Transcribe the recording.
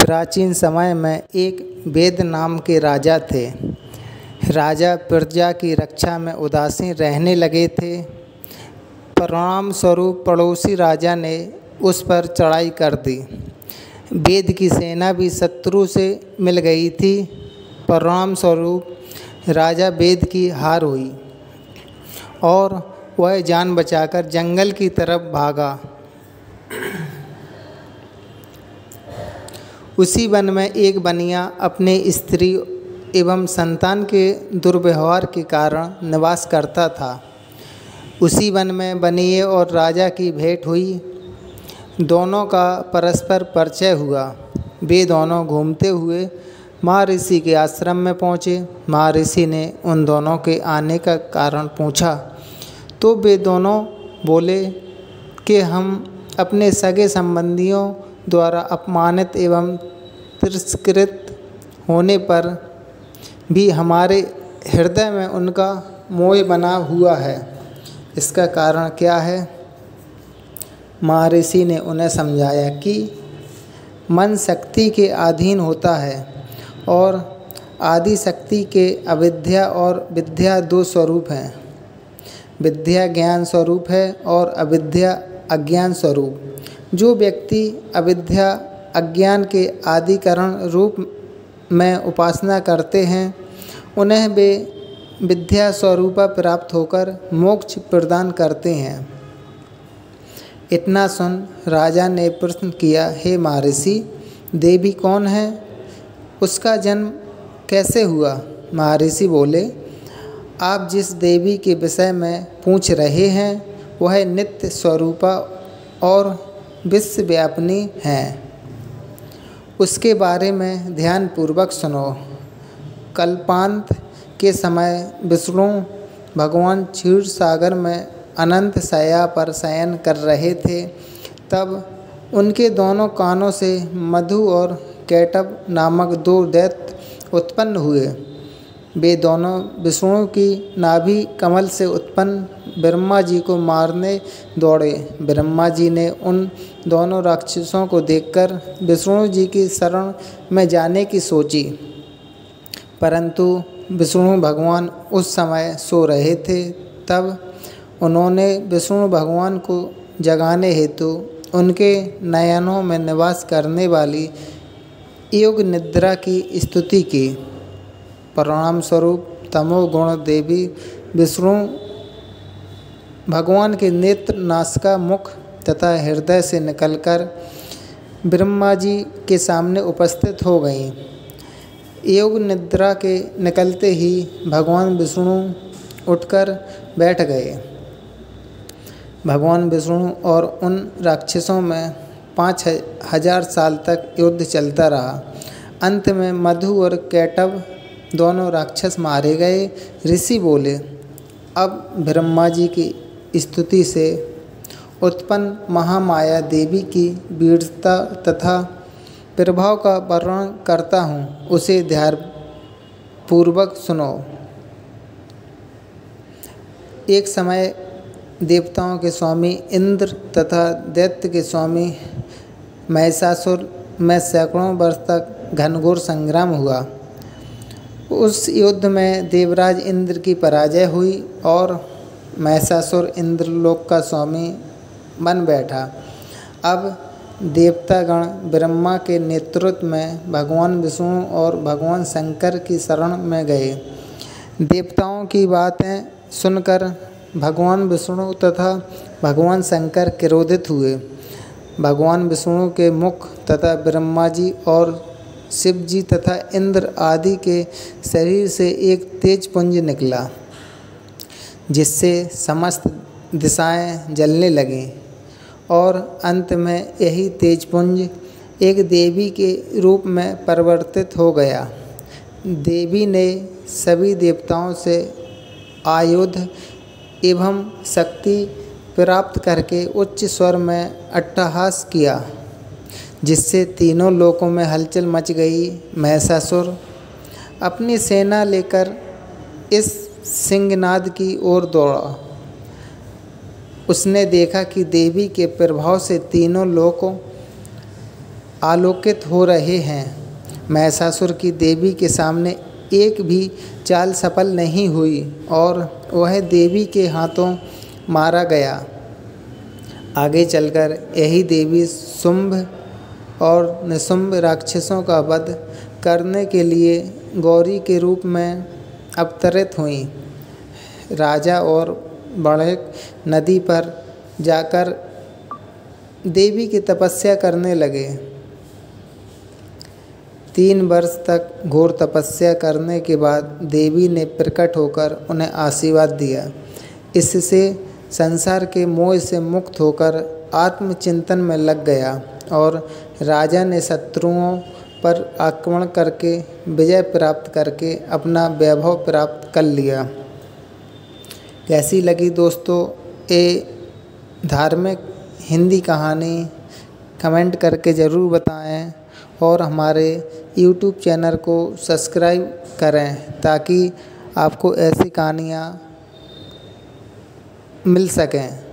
प्राचीन समय में एक वेद नाम के राजा थे। राजा प्रजा की रक्षा में उदासीन रहने लगे थे। परिणाम स्वरूप पड़ोसी राजा ने उस पर चढ़ाई कर दी। वेद की सेना भी शत्रु से मिल गई थी। परिणाम स्वरूप राजा वेद की हार हुई और वह जान बचाकर जंगल की तरफ भागा। उसी वन में एक बनिया अपने स्त्री एवं संतान के दुर्व्यवहार के कारण निवास करता था। उसी वन में बनिए और राजा की भेंट हुई। दोनों का परस्पर परिचय हुआ। वे दोनों घूमते हुए महर्षि के आश्रम में पहुँचे। महर्षि ने उन दोनों के आने का कारण पूछा तो वे दोनों बोले कि हम अपने सगे संबंधियों द्वारा अपमानित एवं तिरस्कृत होने पर भी हमारे हृदय में उनका मोह बना हुआ है। इसका कारण क्या है? महर्षि ने उन्हें समझाया कि मन शक्ति के अधीन होता है और आदि शक्ति के अविद्या और विद्या दो स्वरूप हैं। विद्या ज्ञान स्वरूप है और अविद्या अज्ञान स्वरूप। जो व्यक्ति अविद्या अज्ञान के आदिकरण रूप में उपासना करते हैं उन्हें वे विद्या स्वरूपा प्राप्त होकर मोक्ष प्रदान करते हैं। इतना सुन राजा ने प्रश्न किया, हे महर्षि, देवी कौन है? उसका जन्म कैसे हुआ? महर्षि बोले, आप जिस देवी के विषय में पूछ रहे हैं वह नित्य स्वरूपा और विश्वव्यापिनी हैं। उसके बारे में ध्यानपूर्वक सुनो। कल्पांत के समय विष्णु भगवान क्षीर सागर में अनंत शैया पर शयन कर रहे थे। तब उनके दोनों कानों से मधु और कैटभ नामक दो दैत्य उत्पन्न हुए। वे दोनों विष्णु की नाभि कमल से उत्पन्न ब्रह्मा जी को मारने दौड़े। ब्रह्मा जी ने उन दोनों राक्षसों को देखकर विष्णु जी की शरण में जाने की सोची, परंतु विष्णु भगवान उस समय सो रहे थे। तब उन्होंने विष्णु भगवान को जगाने हेतु उनके नयनों में निवास करने वाली योग निद्रा की स्तुति की। परिणाम स्वरूप तमोगुण देवी विष्णु भगवान के नेत्र, नासिका, मुख तथा हृदय से निकलकर ब्रह्मा जी के सामने उपस्थित हो गईं। योग निद्रा के निकलते ही भगवान विष्णु उठकर बैठ गए। भगवान विष्णु और उन राक्षसों में 5000 साल तक युद्ध चलता रहा। अंत में मधु और कैटभ दोनों राक्षस मारे गए। ऋषि बोले, अब ब्रह्मा जी की स्तुति से उत्पन्न महामाया देवी की वीरता तथा प्रभाव का वर्णन करता हूँ, उसे ध्यानपूर्वक सुनो। एक समय देवताओं के स्वामी इंद्र तथा दैत्य के स्वामी महिषासुर में सैकड़ों वर्ष तक घनघोर संग्राम हुआ। उस युद्ध में देवराज इंद्र की पराजय हुई और महिषासुर इंद्रलोक का स्वामी बन बैठा। अब देवतागण ब्रह्मा के नेतृत्व में भगवान विष्णु और भगवान शंकर की शरण में गए। देवताओं की बातें सुनकर भगवान विष्णु तथा भगवान शंकर क्रोधित हुए। भगवान विष्णु के मुख तथा ब्रह्मा जी और शिव जी तथा इंद्र आदि के शरीर से एक तेज पुंज निकला, जिससे समस्त दिशाएं जलने लगीं और अंत में यही तेज पुंज एक देवी के रूप में परिवर्तित हो गया। देवी ने सभी देवताओं से आयुध एवं शक्ति प्राप्त करके उच्च स्वर में अट्टहास किया, जिससे तीनों लोकों में हलचल मच गई। महिषासुर अपनी सेना लेकर इस सिंहनाद की ओर दौड़ा। उसने देखा कि देवी के प्रभाव से तीनों लोकों आलोकित हो रहे हैं। महिषासुर की देवी के सामने एक भी चाल सफल नहीं हुई और वह देवी के हाथों मारा गया। आगे चलकर यही देवी शुंभ और निशुंभ राक्षसों का वध करने के लिए गौरी के रूप में अवतरित हुईं। राजा और बढ़क नदी पर जाकर देवी की तपस्या करने लगे। 3 वर्ष तक घोर तपस्या करने के बाद देवी ने प्रकट होकर उन्हें आशीर्वाद दिया। इससे संसार के मोह से मुक्त होकर आत्मचिंतन में लग गया और राजा ने शत्रुओं पर आक्रमण करके विजय प्राप्त करके अपना वैभव प्राप्त कर लिया। कैसी लगी दोस्तों ये धार्मिक हिंदी कहानी? कमेंट करके ज़रूर बताएं और हमारे YouTube चैनल को सब्सक्राइब करें ताकि आपको ऐसी कहानियाँ मिल सकें।